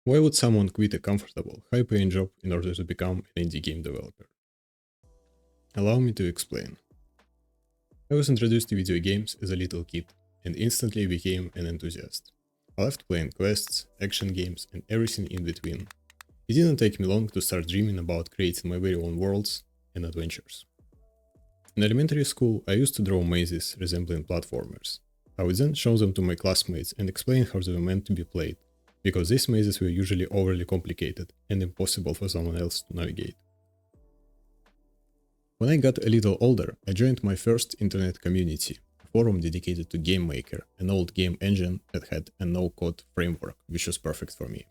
Why would someone quit a comfortable, high-paying job in order to become an indie game developer? Allow me to explain. I was introduced to video games as a little kid and instantly became an enthusiast. I loved playing quests, action games, and everything in between. It didn't take me long to start dreaming about creating my very own worlds and adventures. In elementary school, I used to draw mazes resembling platformers. I would then show them to my classmates and explain how they were meant to be played, because these mazes were usually overly complicated and impossible for someone else to navigate. When I got a little older, I joined my first internet community, a forum dedicated to GameMaker, an old game engine that had a no-code framework, which was perfect for me.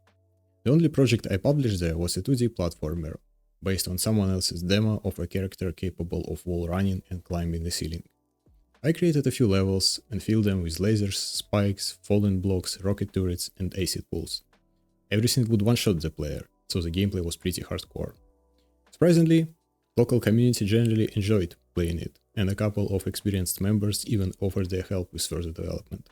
The only project I published there was a 2D platformer, based on someone else's demo of a character capable of wall running and climbing the ceiling. I created a few levels and filled them with lasers, spikes, falling blocks, rocket turrets, and acid pools. Everything would one-shot the player, so the gameplay was pretty hardcore. Surprisingly, local community generally enjoyed playing it, and a couple of experienced members even offered their help with further development.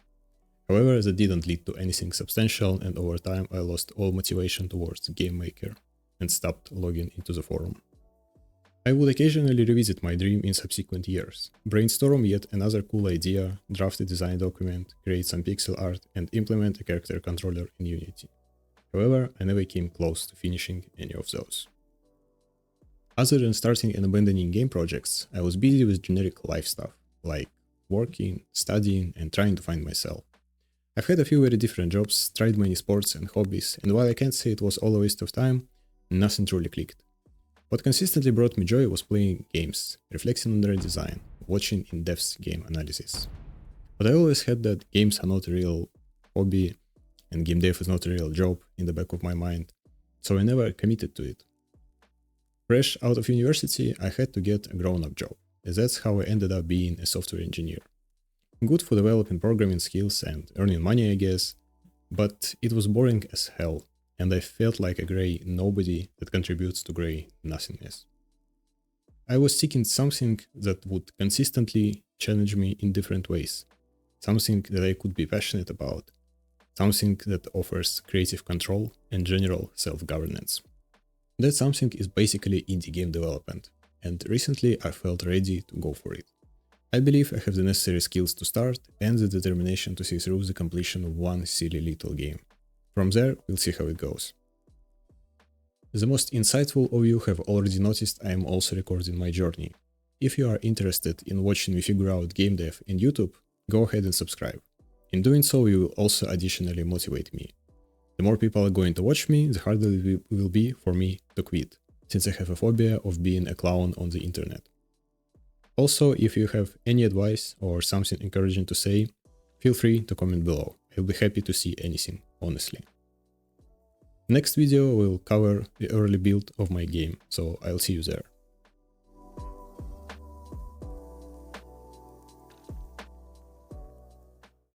However, that didn't lead to anything substantial, and over time I lost all motivation towards GameMaker and stopped logging into the forum. I would occasionally revisit my dream in subsequent years, brainstorm yet another cool idea, draft a design document, create some pixel art, and implement a character controller in Unity. However, I never came close to finishing any of those. Other than starting and abandoning game projects, I was busy with generic life stuff, like working, studying, and trying to find myself. I've had a few very different jobs, tried many sports and hobbies, and while I can't say it was all a waste of time, nothing truly clicked. What consistently brought me joy was playing games, reflecting on their design, watching in-depth game analysis. But I always had that games are not a real hobby and game dev is not a real job in the back of my mind, so I never committed to it. Fresh out of university, I had to get a grown-up job, as that's how I ended up being a software engineer. Good for developing programming skills and earning money, I guess, but it was boring as hell, and I felt like a grey nobody that contributes to grey nothingness. I was seeking something that would consistently challenge me in different ways, something that I could be passionate about, something that offers creative control and general self-governance. That something is basically indie game development, and recently I felt ready to go for it. I believe I have the necessary skills to start and the determination to see through the completion of one silly little game. From there, we'll see how it goes. The most insightful of you have already noticed I am also recording my journey. If you are interested in watching me figure out game dev in YouTube, go ahead and subscribe. In doing so, you will also additionally motivate me. The more people are going to watch me, the harder it will be for me to quit, since I have a phobia of being a clown on the internet. Also, if you have any advice or something encouraging to say, feel free to comment below. I'll be happy to see anything, honestly. Next video will cover the early build of my game, so I'll see you there.